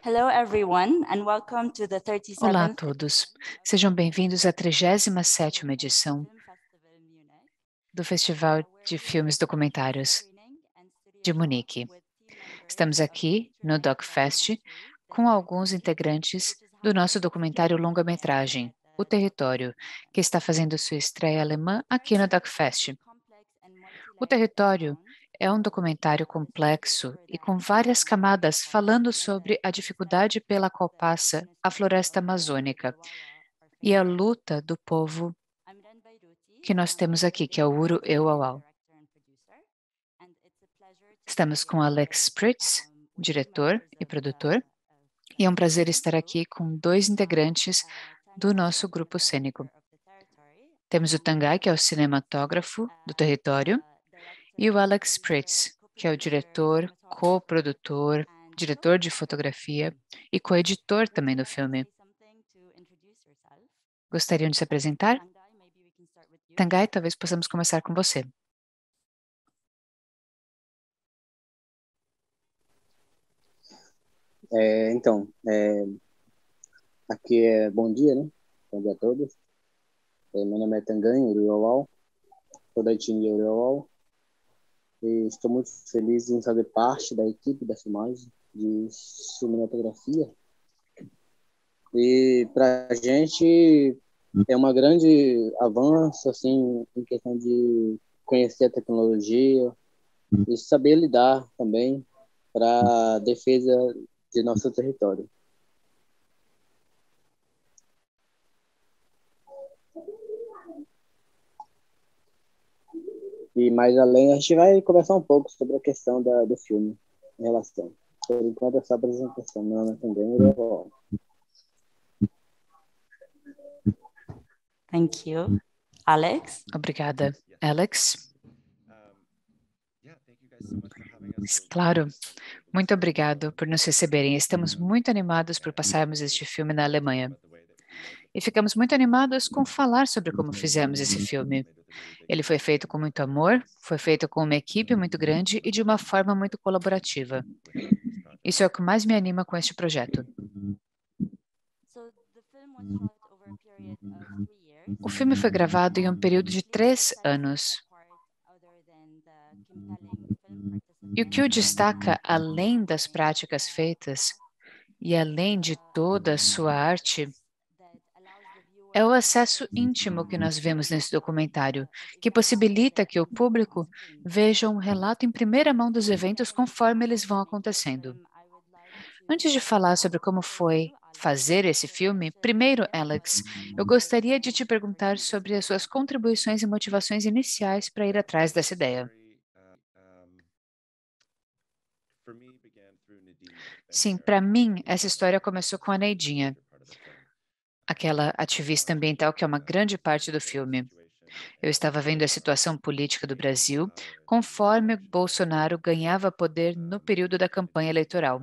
Hello everyone and welcome to the Olá a 37th todos, sejam bem-vindos à 37ª edição do Festival de Filmes Documentários de Munique. Estamos aqui no DocFest com alguns integrantes do nosso documentário longa-metragem, O Território, que está fazendo sua estreia alemã aqui no DocFest. O Território é um documentário complexo e com várias camadas falando sobre a dificuldade pela qual passa a floresta amazônica e a luta do povo que nós temos aqui, que é o Uru-Euauau. Estamos com Alex Spritz, diretor e produtor, e é um prazer estar aqui com dois integrantes do nosso grupo cênico. Temos o Tanguy, que é o cinematógrafo do Território, e o Alex Spritz, que é o diretor, co-produtor, diretor de fotografia e co-editor também do filme. Gostariam de se apresentar? Tanguy, talvez possamos começar com você. Então, aqui é bom dia, né? Bom dia a todos. Meu nome é Tanguy Uru-Euauau, sou da etnia Uru-Euauau e estou muito feliz em fazer parte da equipe da filmagem de cinematografia. E para a gente é uma grande avanço, assim, em questão de conhecer a tecnologia e saber lidar também para a defesa de nosso território. E mais além, a gente vai conversar um pouco sobre a questão do filme em relação. Por enquanto, é só a apresentação. Meu nome é Tanguy. Thank you. Alex? Obrigada. Alex? Claro, muito obrigado por nos receberem. Estamos muito animados por passarmos este filme na Alemanha. E ficamos muito animados com falar sobre como fizemos esse filme. Ele foi feito com muito amor, foi feito com uma equipe muito grande e de uma forma muito colaborativa. Isso é o que mais me anima com este projeto. O filme foi gravado em um período de 3 anos. E o que o destaca, além das práticas feitas e além de toda a sua arte, é o acesso íntimo que nós vemos nesse documentário, que possibilita que o público veja um relato em primeira mão dos eventos conforme eles vão acontecendo. Antes de falar sobre como foi fazer esse filme, primeiro, Alex, eu gostaria de te perguntar sobre as suas contribuições e motivações iniciais para ir atrás dessa ideia. Sim, para mim, essa história começou com a Neidinha, aquela ativista ambiental que é uma grande parte do filme. Eu estava vendo a situação política do Brasil conforme Bolsonaro ganhava poder no período da campanha eleitoral.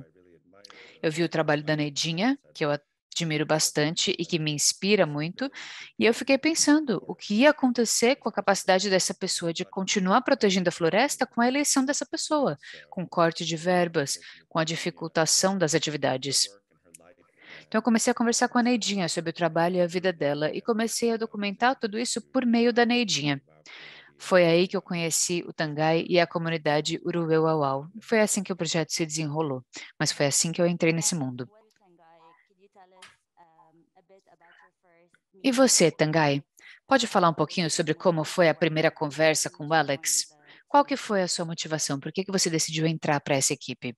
Eu vi o trabalho da Neidinha, que eu admiro bastante e que me inspira muito, e eu fiquei pensando o que ia acontecer com a capacidade dessa pessoa de continuar protegendo a floresta com a eleição dessa pessoa, com corte de verbas, com a dificultação das atividades. Então, eu comecei a conversar com a Neidinha sobre o trabalho e a vida dela e comecei a documentar tudo isso por meio da Neidinha. Foi aí que eu conheci o Tanguy e a comunidade Uru-Euauau. Foi assim que o projeto se desenrolou, mas foi assim que eu entrei nesse mundo. E você, Tanguy, pode falar um pouquinho sobre como foi a primeira conversa com o Alex? Qual que foi a sua motivação? Por que você decidiu entrar para essa equipe?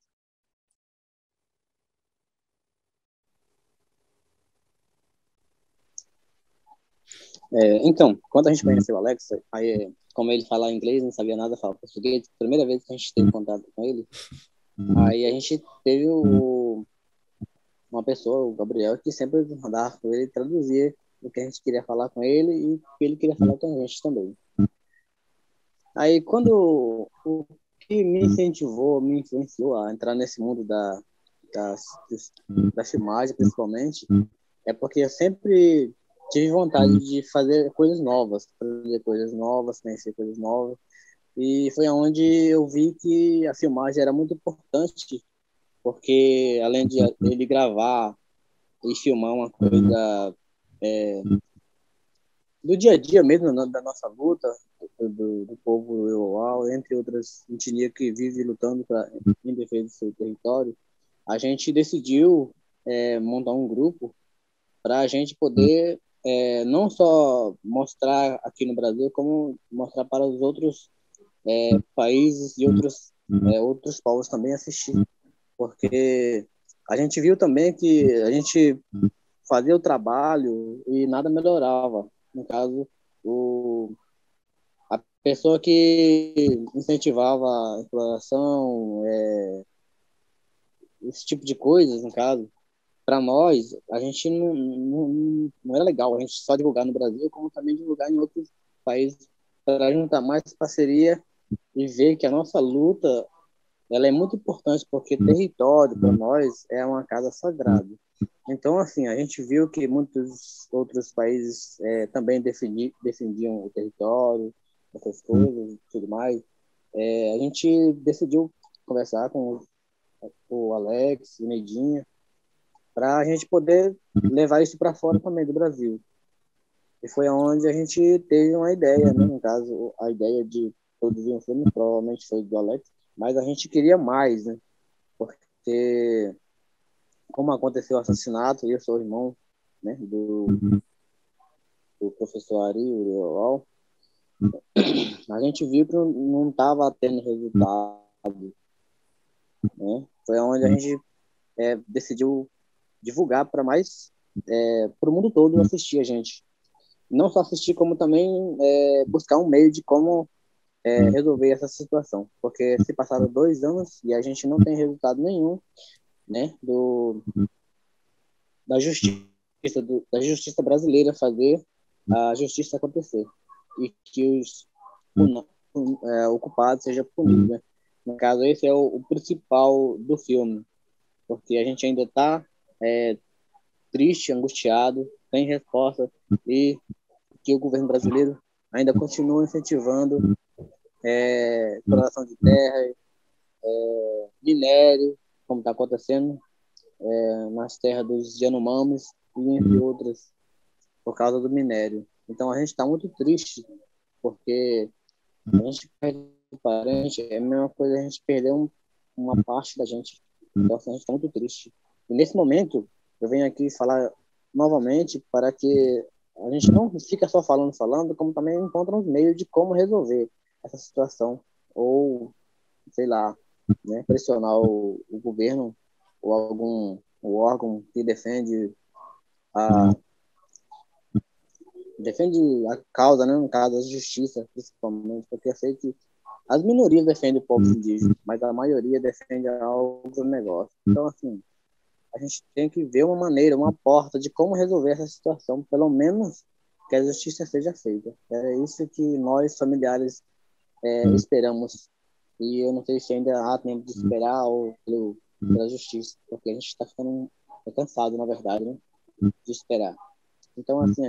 Então, quando a gente conheceu o Alex, aí, como ele fala inglês, não sabia nada, falava português, primeira vez que a gente teve contato com ele, aí a gente teve uma pessoa, o Gabriel, que sempre andava com ele e traduzia o que a gente queria falar com ele e o que ele queria falar com a gente também. Aí, quando o que me incentivou, me influenciou a entrar nesse mundo da filmagem, principalmente, é porque eu sempre tive vontade de fazer coisas novas, conhecer coisas novas. E foi onde eu vi que a filmagem era muito importante porque além de ele gravar e filmar uma coisa do dia a dia mesmo, da nossa luta, do povo rural, entre outras etnias que vive lutando em defesa do seu território, a gente decidiu montar um grupo para a gente poder não só mostrar aqui no Brasil, como mostrar para os outros países e outros povos também assistir. Porque a gente viu também que a gente fazia o trabalho e nada melhorava. No caso, a pessoa que incentivava a exploração, esse tipo de coisas, no caso, para nós, a gente não era legal a gente só divulgar no Brasil, como também divulgar em outros países, para juntar mais parceria e ver que a nossa luta ela é muito importante, porque território, para nós, é uma casa sagrada. Então, assim, a gente viu que muitos outros países também defendiam o território, essas coisas e tudo mais. A gente decidiu conversar com o Alex, o Neidinha, para a gente poder levar isso para fora também do Brasil. E foi onde a gente teve uma ideia, né? No caso, a ideia de produzir um filme provavelmente foi do Alex, mas a gente queria mais, né? Porque como aconteceu o assassinato, eu sou irmão, né, do professor Ari Uriol, a gente viu que não estava tendo resultado, né? Foi onde a gente decidiu divulgar para mais, para o mundo todo assistir a gente. Não só assistir, como também buscar um meio de como resolver essa situação. Porque se passaram 2 anos e a gente não tem resultado nenhum, né, da justiça brasileira fazer a justiça acontecer. E que os ocupados sejam punidos, né? No caso, esse é o principal do filme. Porque a gente ainda está triste, angustiado, sem resposta, e que o governo brasileiro ainda continua incentivando exploração de terra, minério, como está acontecendo nas terras dos Yanomamis e entre outras, por causa do minério. Então a gente está muito triste, porque a gente perde um parente, é a mesma coisa a gente perder uma parte da gente. Então assim, a gente está muito triste. E nesse momento, eu venho aqui falar novamente para que a gente não fica só falando, como também encontra uns meios de como resolver essa situação. Ou, sei lá, né, pressionar o governo ou algum órgão que defende a causa, né, no caso, a justiça, principalmente, porque eu sei que as minorias defendem o povo indígena, mas a maioria defende algum negócio. Então, assim, a gente tem que ver uma maneira, uma porta de como resolver essa situação, pelo menos que a justiça seja feita. É isso que nós, familiares, esperamos. E eu não sei se ainda há tempo de esperar ou pela justiça, porque a gente está ficando cansado, na verdade, né, de esperar. Então, assim,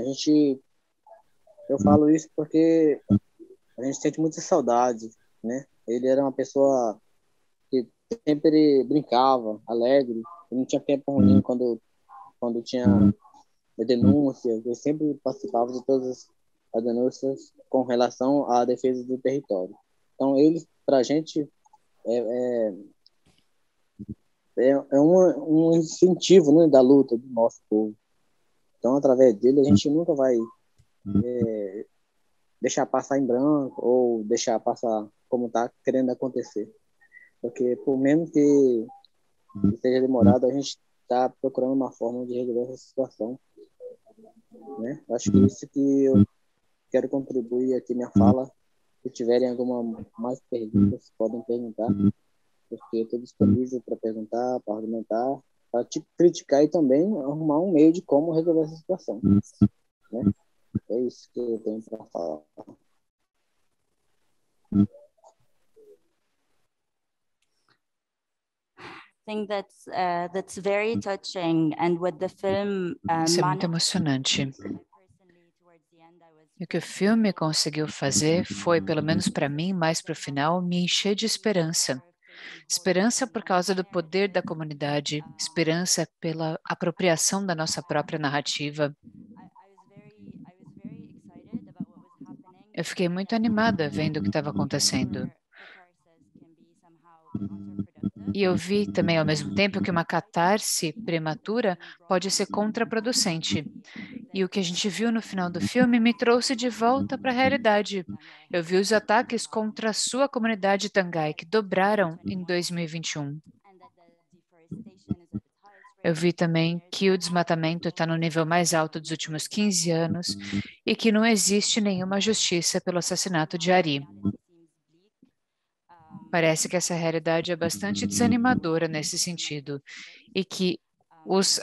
eu falo isso porque a gente sente muita saudade, né? Ele era uma pessoa que sempre brincava, alegre, não tinha tempo ruim quando tinha denúncias, ele sempre participava de todas as denúncias com relação à defesa do território. Então, ele, para a gente, é um incentivo, né, da luta do nosso povo. Então, através dele, a gente nunca vai deixar passar em branco ou deixar passar como está querendo acontecer. Porque, por menos que seja demorado, a gente está procurando uma forma de resolver essa situação. Né? Acho que isso que eu quero contribuir aqui minha fala. Se tiverem alguma mais perguntas, podem perguntar, porque eu estou disponível para perguntar, para argumentar, para te criticar e também arrumar um meio de como resolver essa situação. Né? É isso que eu tenho para falar. Think that's very touching, and with the film Isso é muito emocionante. E o que o filme conseguiu fazer foi, pelo menos para mim, mais para o final, me encher de esperança. Esperança por causa do poder da comunidade, esperança pela apropriação da nossa própria narrativa. Eu fiquei muito animada vendo o que estava acontecendo. E eu vi também, ao mesmo tempo, que uma catarse prematura pode ser contraproducente. E o que a gente viu no final do filme me trouxe de volta para a realidade. Eu vi os ataques contra a sua comunidade Tangai, que dobraram em 2021. Eu vi também que o desmatamento está no nível mais alto dos últimos 15 anos e que não existe nenhuma justiça pelo assassinato de Ari. Parece que essa realidade é bastante desanimadora nesse sentido e que os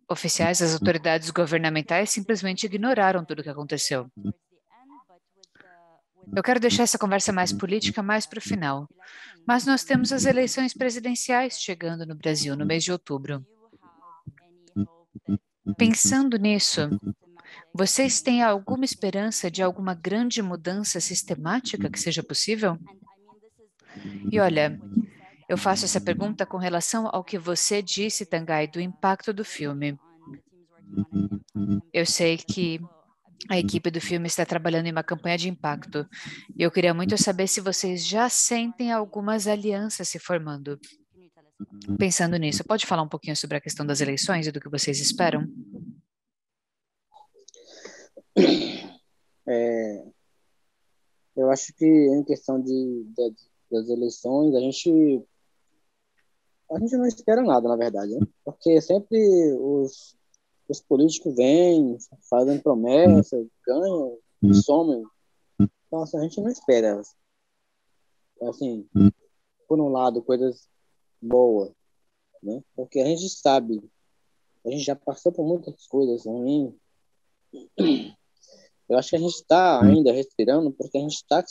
oficiais, as autoridades governamentais simplesmente ignoraram tudo o que aconteceu. Eu quero deixar essa conversa mais política mais para o final, mas nós temos as eleições presidenciais chegando no Brasil no mês de outubro. Pensando nisso, vocês têm alguma esperança de alguma grande mudança sistemática que seja possível? E olha, eu faço essa pergunta com relação ao que você disse, Tangai, do impacto do filme. Eu sei que a equipe do filme está trabalhando em uma campanha de impacto e eu queria muito saber se vocês já sentem algumas alianças se formando. Pensando nisso, pode falar um pouquinho sobre a questão das eleições e do que vocês esperam? Eu acho que em questão das eleições, a gente não espera nada, na verdade, né? Porque sempre os políticos vêm, fazem promessas, ganham, somem. Então, assim, a gente não espera, assim, por um lado, coisas boas, né? Porque a gente sabe, a gente já passou por muitas coisas ruins. Eu acho que a gente está ainda respirando porque a gente está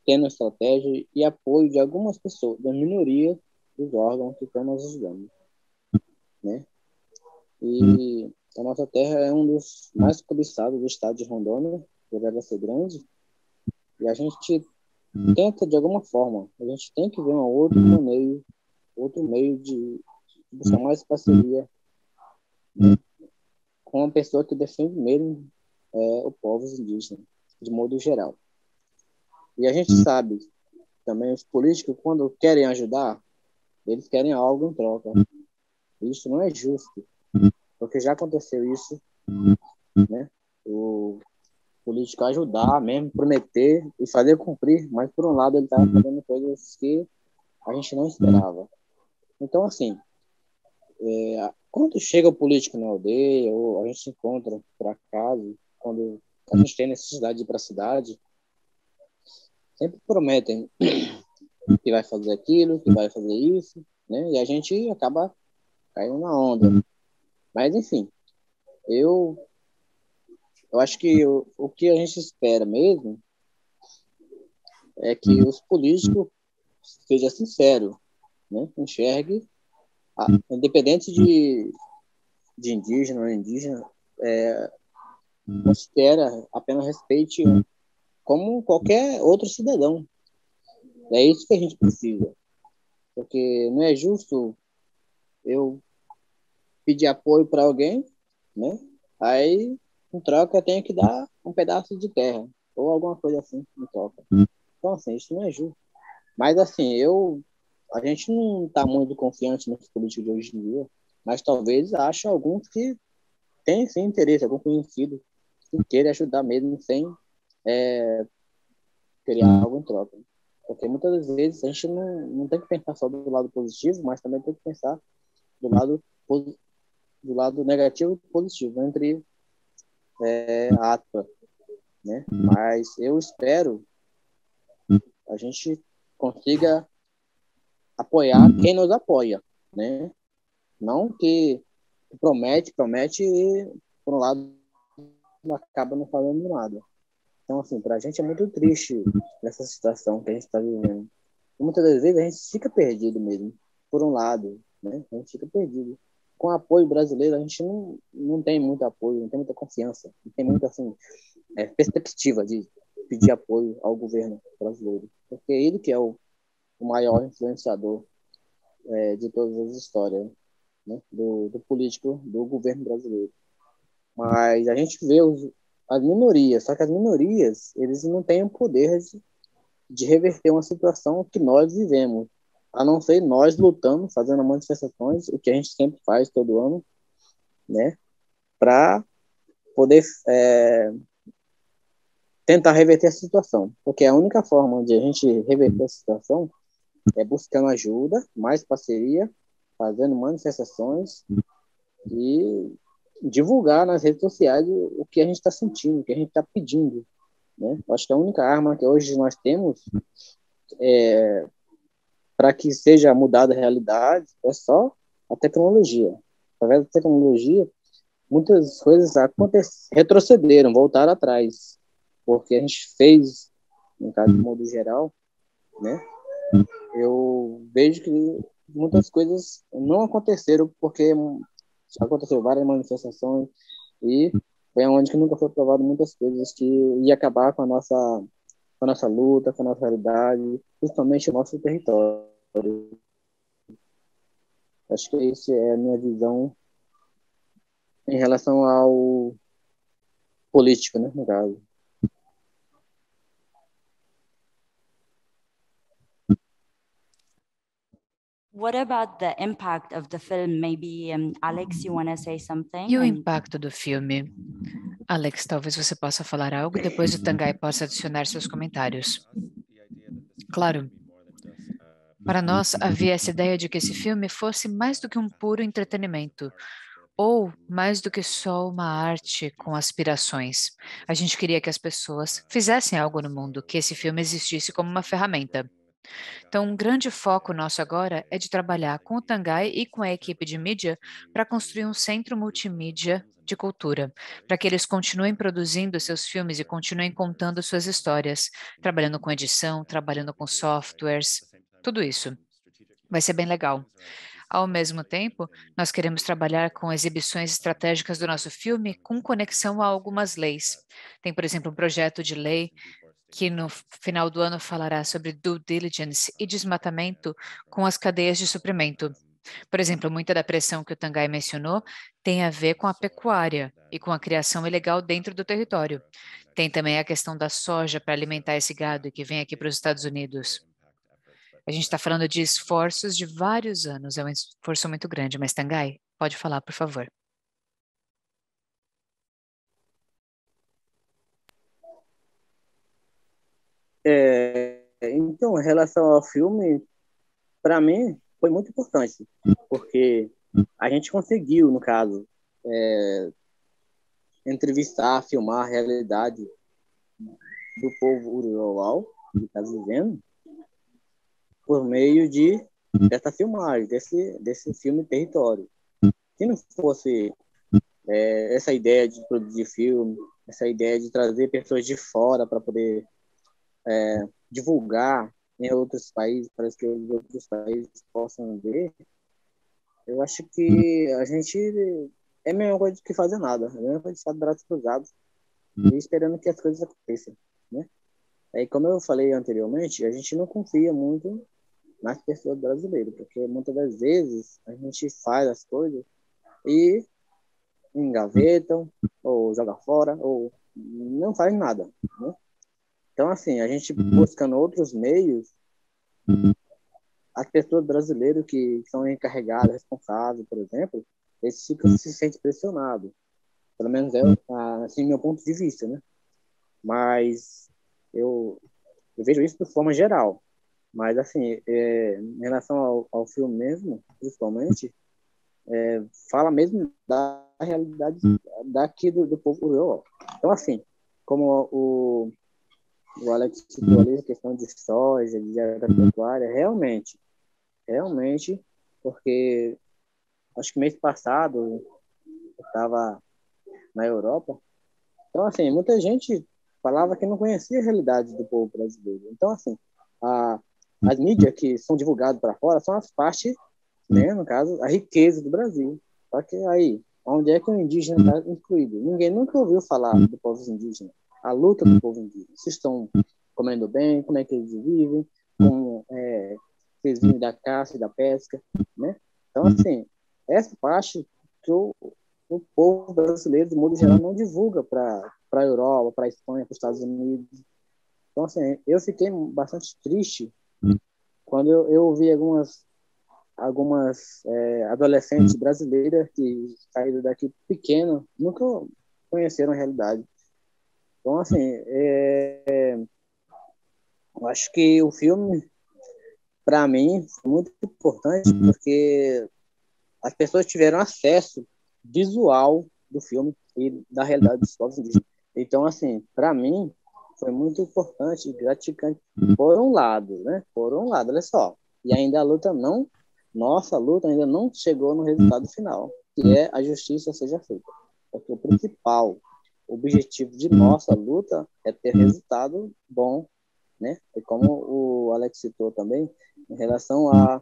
tendo estratégia e apoio de algumas pessoas, da minoria dos órgãos que estão nos ajudando, né? E a nossa terra é um dos mais cobiçados do estado de Rondônia, por ela ser grande, e a gente tenta, de alguma forma, a gente tem que ver um outro meio de buscar mais parceria, né, com uma pessoa que defende mesmo o povo indígena, de modo geral. E a gente sabe também, os políticos, quando querem ajudar, eles querem algo em troca. Isso não é justo, porque já aconteceu isso, né? O político ajudar mesmo, prometer e fazer cumprir, mas por um lado ele estava fazendo coisas que a gente não esperava. Então, assim, quando chega o político na aldeia, ou a gente se encontra por acaso, quando a gente tem necessidade de ir para a cidade, sempre prometem que vai fazer aquilo, que vai fazer isso, né? E a gente acaba caindo na onda. Mas, enfim, eu acho que o que a gente espera mesmo é que os políticos sejam sinceros, né? Enxergue, independente de indígena ou indígena, considera, apenas respeite como qualquer outro cidadão. É isso que a gente precisa. Porque não é justo eu pedir apoio para alguém, né? Aí, em troca, eu tenho que dar um pedaço de terra ou alguma coisa assim em troca. Então, assim, isso não é justo. Mas, assim, a gente não está muito confiante nos políticos de hoje em dia, mas talvez ache alguns que têm, sim, interesse, algum conhecido que queira ajudar mesmo sem criar algo em troca. Porque muitas vezes a gente não tem que pensar só do lado positivo, mas também tem que pensar do lado negativo e positivo, entre aspas, né? Mas eu espero a gente consiga apoiar quem nos apoia, né? Não que promete e, por um lado, acaba não fazendo nada. Então, assim, para a gente é muito triste essa situação que a gente está vivendo. E muitas das vezes a gente fica perdido mesmo, por um lado, né? A gente fica perdido. Com o apoio brasileiro, a gente não tem muito apoio, não tem muita confiança, não tem muita, assim, perspectiva de pedir apoio ao governo brasileiro. Porque ele que é o maior influenciador de todas as histórias, né, do político, do governo brasileiro. Mas a gente vê as minorias, só que as minorias, eles não têm o poder de reverter uma situação que nós vivemos, a não ser nós lutando, fazendo manifestações, o que a gente sempre faz todo ano, né, para poder tentar reverter a situação, porque a única forma de a gente reverter a situação é buscando ajuda, mais parceria, fazendo manifestações e divulgar nas redes sociais o que a gente está sentindo, o que a gente está pedindo, né? Acho que a única arma que hoje nós temos para que seja mudada a realidade é só a tecnologia. Através da tecnologia, muitas coisas retrocederam, voltaram atrás, porque a gente fez, no caso de modo geral, né? Eu vejo que muitas coisas não aconteceram porque aconteceu várias manifestações e foi onde que nunca foi provado muitas coisas que ia acabar com a nossa luta, com a nossa realidade, principalmente o nosso território. Acho que isso é a minha visão em relação ao político, né, no caso. What about the impact of the film? Maybe, Alex, you want to say something? E o impacto do filme? Alex, talvez você possa falar algo e depois o Tanguy possa adicionar seus comentários. Claro. Para nós, havia essa ideia de que esse filme fosse mais do que um puro entretenimento, ou mais do que só uma arte com aspirações. A gente queria que as pessoas fizessem algo no mundo, que esse filme existisse como uma ferramenta. Então, um grande foco nosso agora é de trabalhar com o Tanguy e com a equipe de mídia para construir um centro multimídia de cultura, para que eles continuem produzindo seus filmes e continuem contando suas histórias, trabalhando com edição, trabalhando com softwares, tudo isso. Vai ser bem legal. Ao mesmo tempo, nós queremos trabalhar com exibições estratégicas do nosso filme com conexão a algumas leis. Tem, por exemplo, um projeto de lei que no final do ano falará sobre due diligence e desmatamento com as cadeias de suprimento. Por exemplo, muita da pressão que o Tanguy mencionou tem a ver com a pecuária e com a criação ilegal dentro do território. Tem também a questão da soja para alimentar esse gado que vem aqui para os Estados Unidos. A gente está falando de esforços de vários anos, é um esforço muito grande, mas Tanguy, pode falar, por favor. Então, em relação ao filme, para mim, foi muito importante, porque a gente conseguiu, no caso, entrevistar, filmar a realidade do povo rural que está vivendo por meio dessa filmagem, desse filme Território. Se não fosse essa ideia de produzir filme, essa ideia de trazer pessoas de fora para poder divulgar em outros países, para que os outros países possam ver, eu acho que a gente é a mesma coisa que fazer nada, é a mesma coisa de estar de braços cruzados e esperando que as coisas aconteçam, né? Aí, como eu falei anteriormente, a gente não confia muito nas pessoas brasileiras, porque muitas das vezes a gente faz as coisas e engavetam, ou joga fora, ou não faz nada, né? Então, assim, a gente buscando outros meios, as pessoas brasileiras que são encarregadas, responsáveis, por exemplo, eles se sentem pressionados. Pelo menos é assim, meu ponto de vista, né? Mas eu vejo isso de forma geral. Mas, assim, em relação ao filme mesmo, principalmente, fala mesmo da realidade daqui do povo rural. Então, assim, como o Alex citou ali, a questão de soja, de agropecuária, realmente, porque acho que mês passado eu estava na Europa, então, assim, muita gente falava que não conhecia a realidade do povo brasileiro. Então, assim, as mídias que são divulgadas para fora são as partes, né, no caso, a riqueza do Brasil. Só que aí, onde é que o indígena está incluído? Ninguém nunca ouviu falar do povo indígena, a luta do povo indígena. Se estão comendo bem, como é que eles vivem, se vizinho da caça e da pesca, né? Então, assim, essa parte que o povo brasileiro, de modo geral, não divulga para a Europa, para a Espanha, para os Estados Unidos. Então, assim, eu fiquei bastante triste quando eu ouvi algumas adolescentes brasileiras que saíram daqui pequeno, nunca conheceram a realidade. Então, assim, eu acho que o filme, para mim, foi muito importante porque as pessoas tiveram acesso visual do filme e da realidade dos povos indígenas. Então, assim, para mim, foi muito importante e gratificante por um lado, né? Por um lado, olha só. E ainda nossa luta ainda não chegou no resultado final, que é a justiça seja feita. Porque o principal objetivo de nossa luta é ter resultado bom, né? E como o Alex citou também, em relação a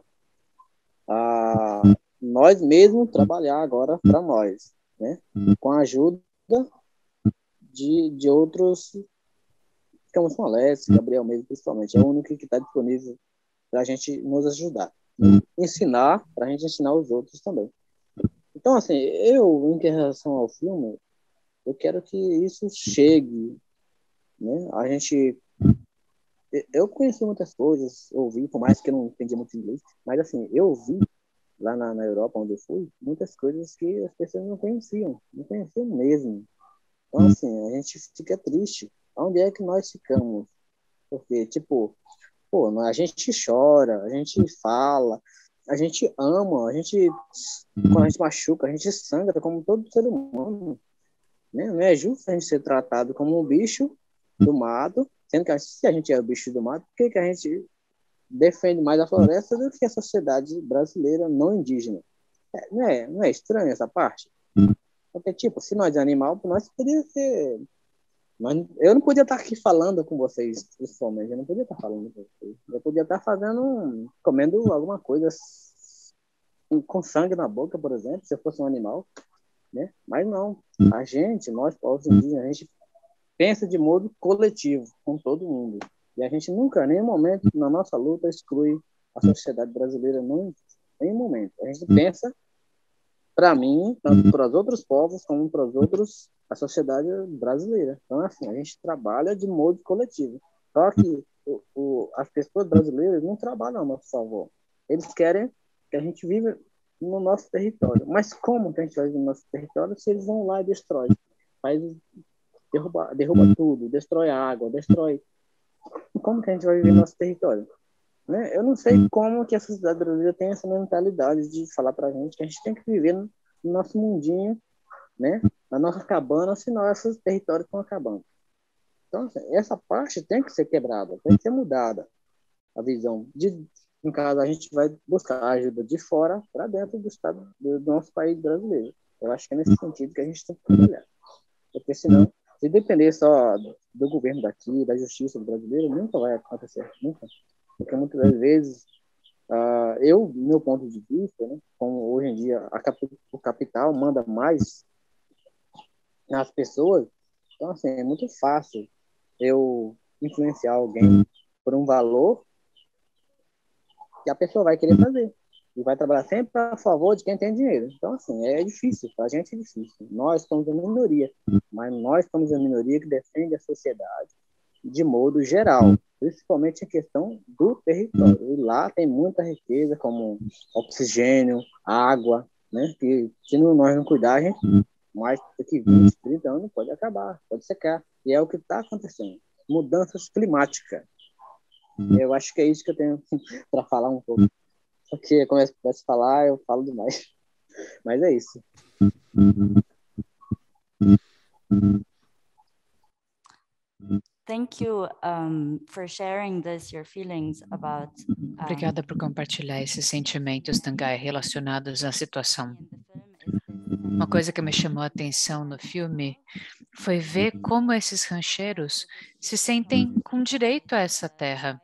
nós mesmos trabalhar agora para nós, né? Com a ajuda de outros, ficamos com o Alex, Gabriel mesmo, principalmente, é o único que está disponível para a gente nos ajudar, ensinar, para a gente ensinar os outros também. Então, assim, em relação ao filme, eu quero que isso chegue, né? Eu conheci muitas coisas, ouvi, por mais que eu não entendi muito inglês, mas assim, eu vi lá na Europa, onde eu fui, muitas coisas que as pessoas não conheciam mesmo. Então, assim, a gente fica triste. Onde é que nós ficamos? Porque, tipo, pô, a gente chora, a gente fala, a gente ama, quando a gente machuca, a gente sangra como todo ser humano, né? Não é justo a gente ser tratado como um bicho do mato, sendo que se a gente é o bicho do mato, por que a gente defende mais a floresta do que a sociedade brasileira não indígena? Não é estranho essa parte? Porque, tipo, se nós é animal, nós poderia ser... eu não podia estar aqui falando com vocês, principalmente. Eu não podia estar falando com vocês. Eu podia estar comendo alguma coisa com sangue na boca, por exemplo, se eu fosse um animal, né? Mas não. Nós, povos indígenas, a gente pensa de modo coletivo, com todo mundo. E a gente nunca, em nenhum momento, na nossa luta, exclui a sociedade brasileira, não, em nenhum momento. A gente pensa, para mim, tanto para os outros povos, como para os outros, a sociedade brasileira. Então, assim, a gente trabalha de modo coletivo. Só que as pessoas brasileiras não trabalham a nosso favor. Eles querem que a gente viva no nosso território. Mas como que a gente vai viver no nosso território se eles vão lá e destroem? Derruba tudo, destrói a água, destrói... Como que a gente vai viver no nosso território? Né? Eu não sei como que a sociedade brasileira tem essa mentalidade de falar pra gente que a gente tem que viver no nosso mundinho, né? Na nossa cabana, senão esses territórios estão acabando. Então, assim, essa parte tem que ser quebrada, tem que ser mudada. A visão no caso, a gente vai buscar a ajuda de fora para dentro do estado do nosso país brasileiro. Eu acho que é nesse sentido que a gente tem que trabalhar. Porque senão, se depender só do governo daqui, da justiça brasileira, nunca vai acontecer, nunca. Porque muitas das vezes, meu ponto de vista, né, como hoje em dia o capital manda mais nas pessoas, então assim, é muito fácil eu influenciar alguém por um valor que a pessoa vai querer fazer. E vai trabalhar sempre a favor de quem tem dinheiro. Então, assim, é difícil. Para a gente é difícil. Nós somos a minoria. Mas nós somos a minoria que defende a sociedade de modo geral. Principalmente a questão do território. E lá tem muita riqueza, como oxigênio, água, né? Que se nós não cuidar, a gente, mais de 20, 30 anos, pode acabar, pode secar. E é o que está acontecendo. Mudanças climáticas. Eu acho que é isso que eu tenho para falar um pouco. Porque quando eu começo a falar, eu falo demais. Mas é isso. Thank you for sharing your feelings about. Obrigada por compartilhar esses sentimentos, Tangai, relacionados à situação. Uma coisa que me chamou a atenção no filme foi ver como esses rancheiros se sentem com direito a essa terra.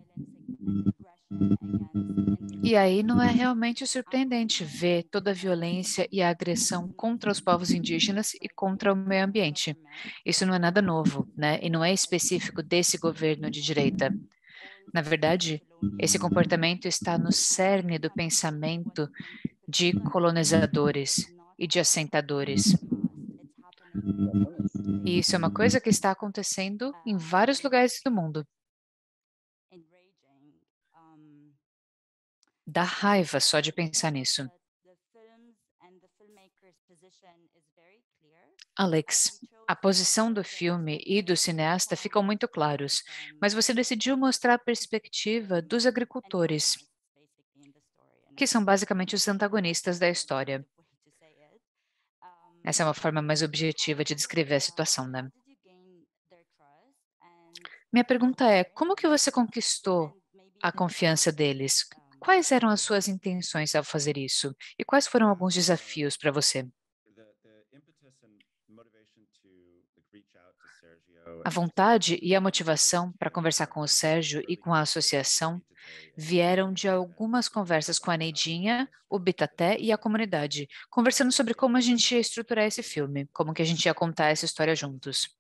E aí não é realmente surpreendente ver toda a violência e a agressão contra os povos indígenas e contra o meio ambiente. Isso não é nada novo, né? E não é específico desse governo de direita. Na verdade, esse comportamento está no cerne do pensamento de colonizadores e de assentadores. E isso é uma coisa que está acontecendo em vários lugares do mundo. Dá raiva só de pensar nisso. Alex, a posição do filme e do cineasta ficam muito claros, mas você decidiu mostrar a perspectiva dos agricultores, que são basicamente os antagonistas da história. Essa é uma forma mais objetiva de descrever a situação, né? Minha pergunta é, como que você conquistou a confiança deles? Quais eram as suas intenções ao fazer isso? E quais foram alguns desafios para você? A vontade e a motivação para conversar com o Sérgio e com a associação vieram de algumas conversas com a Neidinha, o Bitaté e a comunidade, conversando sobre como a gente ia estruturar esse filme, como que a gente ia contar essa história juntos.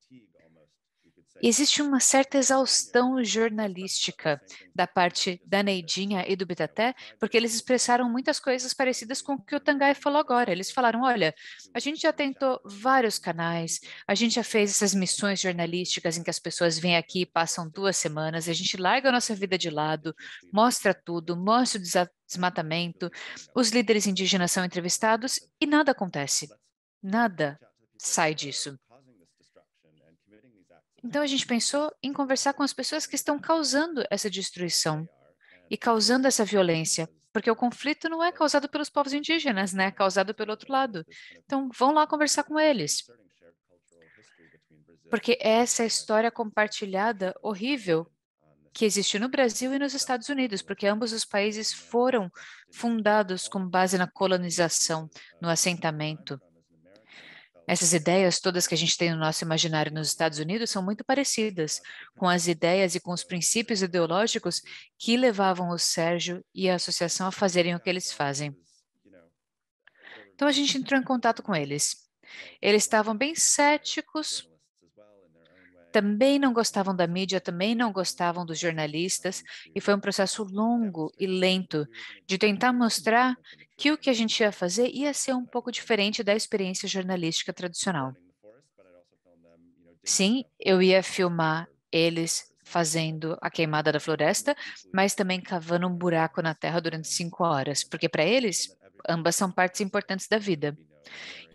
E existe uma certa exaustão jornalística da parte da Neidinha e do Bitaté, porque eles expressaram muitas coisas parecidas com o que o Tanguy falou agora. Eles falaram: olha, a gente já tentou vários canais, a gente já fez essas missões jornalísticas em que as pessoas vêm aqui, passam 2 semanas, a gente larga a nossa vida de lado, mostra tudo, mostra o desmatamento, os líderes indígenas são entrevistados e nada acontece. Nada sai disso. Então a gente pensou em conversar com as pessoas que estão causando essa destruição e causando essa violência, porque o conflito não é causado pelos povos indígenas, né? É causado pelo outro lado. Então vão lá conversar com eles. Porque essa é a história compartilhada horrível que existe no Brasil e nos Estados Unidos, porque ambos os países foram fundados com base na colonização, no assentamento. Essas ideias todas que a gente tem no nosso imaginário nos Estados Unidos são muito parecidas com as ideias e com os princípios ideológicos que levavam o Sérgio e a associação a fazerem o que eles fazem. Então a gente entrou em contato com eles. Eles estavam bem céticos, também não gostavam da mídia, também não gostavam dos jornalistas, e foi um processo longo e lento de tentar mostrar que o que a gente ia fazer ia ser um pouco diferente da experiência jornalística tradicional. Sim, eu ia filmar eles fazendo a queimada da floresta, mas também cavando um buraco na terra durante 5 horas, porque para eles, ambas são partes importantes da vida.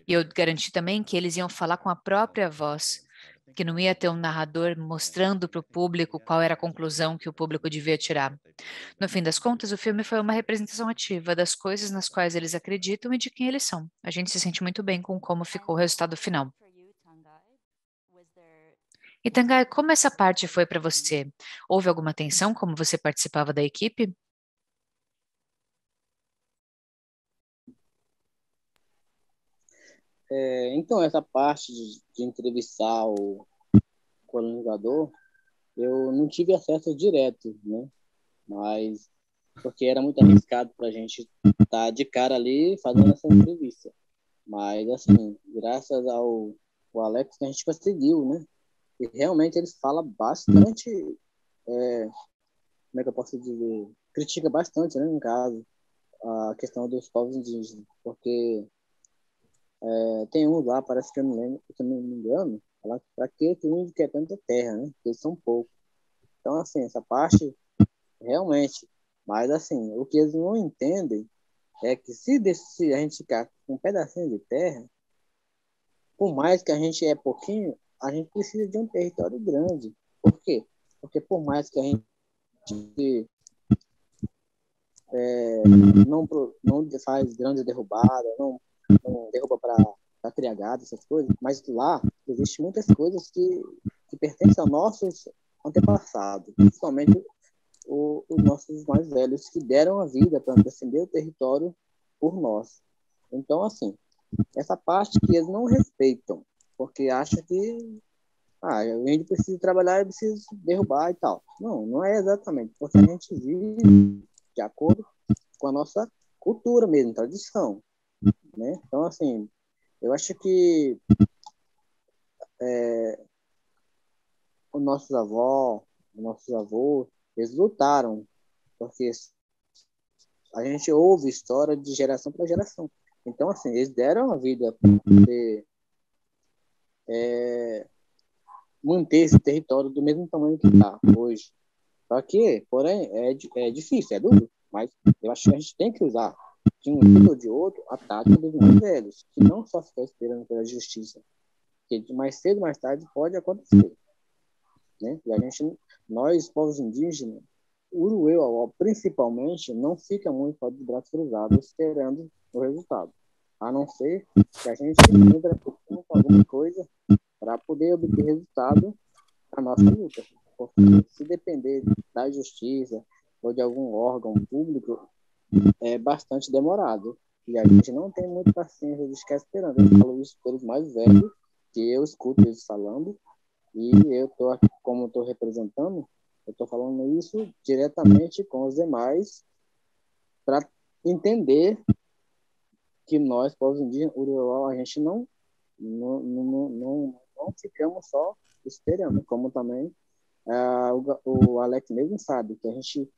E eu garanti também que eles iam falar com a própria voz, que não ia ter um narrador mostrando para o público qual era a conclusão que o público devia tirar. No fim das contas, o filme foi uma representação ativa das coisas nas quais eles acreditam e de quem eles são. A gente se sente muito bem com como ficou o resultado final. E Tangai, como essa parte foi para você? Houve alguma tensão como você participava da equipe? Então, essa parte de entrevistar o colonizador, eu não tive acesso direto, né? Mas porque era muito arriscado para a gente estar de cara ali fazendo essa entrevista. Mas, assim, graças ao Alex, a gente conseguiu, né? E realmente eles falam bastante, como é que eu posso dizer? Critica bastante, né, no caso, a questão dos povos indígenas. Porque tem uns lá, parece que eu não lembro, se eu não me engano, fala para que o índio quer tanta terra, né? Porque eles são poucos. Então, assim, essa parte, realmente. Mas, assim, o que eles não entendem é que se a gente ficar com um pedacinho de terra, por mais que a gente é pouquinho, a gente precisa de um território grande. Por quê? Porque por mais que a gente não faz grande derrubada, não derruba para criar gado, essas coisas, mas lá existem muitas coisas que pertencem aos nossos antepassados, principalmente os nossos mais velhos, que deram a vida para defender o território por nós. Então, assim, essa parte que eles não respeitam, porque acham que o índio precisa trabalhar e precisa derrubar e tal. Não, não é exatamente, porque a gente vive de acordo com a nossa cultura mesmo, tradição, né? Então, assim, eu acho que os nossos avós, Eles lutaram, porque a gente ouve história de geração para geração. Então, assim, eles deram a vida para poder manter esse território do mesmo tamanho que está hoje. Só que, porém, é difícil, é duro, mas eu acho que a gente tem que usar, de um jeito ou de outro, a tática dos mais velhos, que não só ficar esperando pela justiça, que de mais cedo ou mais tarde pode acontecer. Né? E nós, povos indígenas, Urueu, principalmente, não fica muito só de braços cruzados esperando o resultado, a não ser que a gente entre com alguma coisa para poder obter resultado na nossa luta. Porque se depender da justiça ou de algum órgão público, é bastante demorado. E a gente não tem muita paciência de ficar esperando. Eu falo isso pelos mais velhos, que eu escuto eles falando, e eu estou aqui, como estou representando, eu estou falando isso diretamente com os demais para entender que nós, povos indígenas, Uruau, a gente não ficamos só esperando, como também o Alex mesmo sabe, que a gente,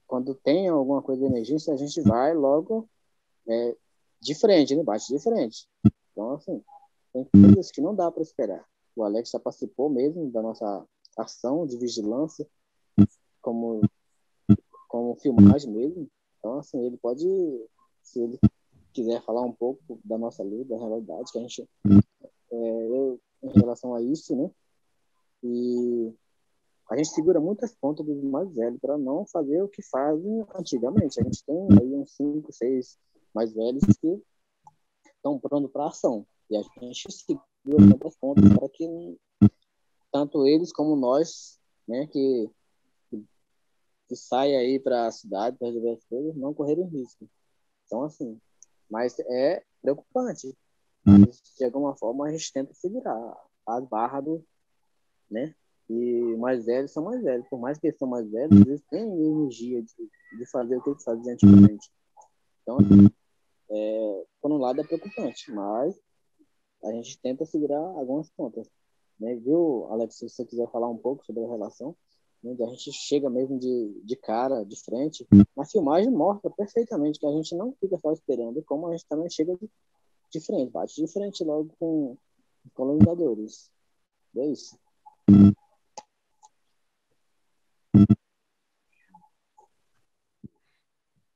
quando tem alguma coisa de emergência, a gente vai logo de frente, né? Bate de frente. Então, assim, tem coisas que não dá para esperar. O Alex já participou mesmo da nossa ação de vigilância, como filmagem mesmo. Então, assim, ele pode, se ele quiser falar um pouco da nossa luta, da realidade, que a gente, em relação a isso, né? E a gente segura muitas pontas dos mais velhos para não fazer o que fazem antigamente. A gente tem aí uns 5, 6 mais velhos que estão prontos para ação. E a gente segura muitas pontas para que tanto eles como nós, né, que saia aí para a cidade para resolver as coisas, não correrem risco. Então, assim, mas é preocupante. De alguma forma, a gente tenta segurar as barras né? E mais velhos são mais velhos. Por mais que eles são mais velhos, eles têm energia de fazer o que eles faziam antigamente. Então, por um lado é preocupante, mas a gente tenta segurar algumas pontas. Né? Viu, Alex, se você quiser falar um pouco sobre a relação, né? A gente chega mesmo de cara, de frente, na filmagem mostra perfeitamente que a gente não fica só esperando, como a gente também chega de frente, bate de frente logo com os colonizadores. É isso.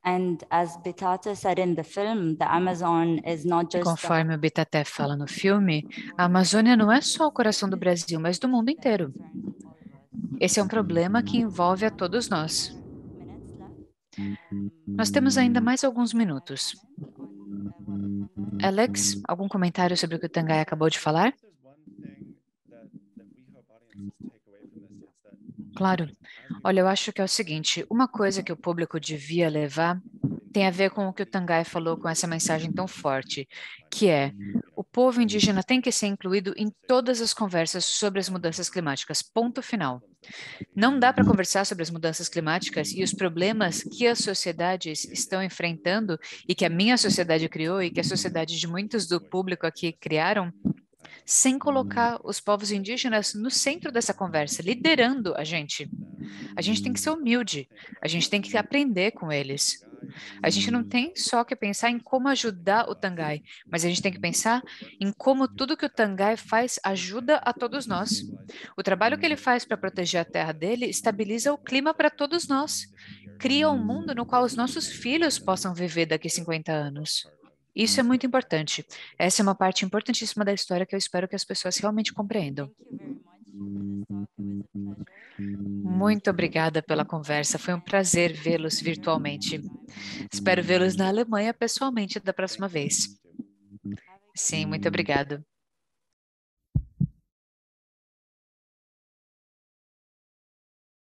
And as Bitata said in the film, the Amazon is not E just conforme o Bitaté fala no filme, a Amazônia não é só o coração do Brasil, mas do mundo inteiro. Esse é um problema que envolve a todos nós. Nós temos ainda mais alguns minutos. Alex, algum comentário sobre o que o Tanguy acabou de falar? Claro. Olha, eu acho que é o seguinte, uma coisa que o público devia levar tem a ver com o que o Tanguy falou com essa mensagem tão forte, que é o povo indígena tem que ser incluído em todas as conversas sobre as mudanças climáticas, ponto final. Não dá para conversar sobre as mudanças climáticas e os problemas que as sociedades estão enfrentando e que a minha sociedade criou e que a sociedade de muitos do público aqui criaram, sem colocar os povos indígenas no centro dessa conversa, liderando a gente. A gente tem que ser humilde, a gente tem que aprender com eles. A gente não tem só que pensar em como ajudar o Tanguy, mas a gente tem que pensar em como tudo que o Tanguy faz ajuda a todos nós. O trabalho que ele faz para proteger a terra dele estabiliza o clima para todos nós. Cria um mundo no qual os nossos filhos possam viver daqui a 50 anos. Isso é muito importante. Essa é uma parte importantíssima da história que eu espero que as pessoas realmente compreendam. Muito obrigada pela conversa. Foi um prazer vê-los virtualmente. Espero vê-los na Alemanha pessoalmente da próxima vez. Sim, muito obrigada.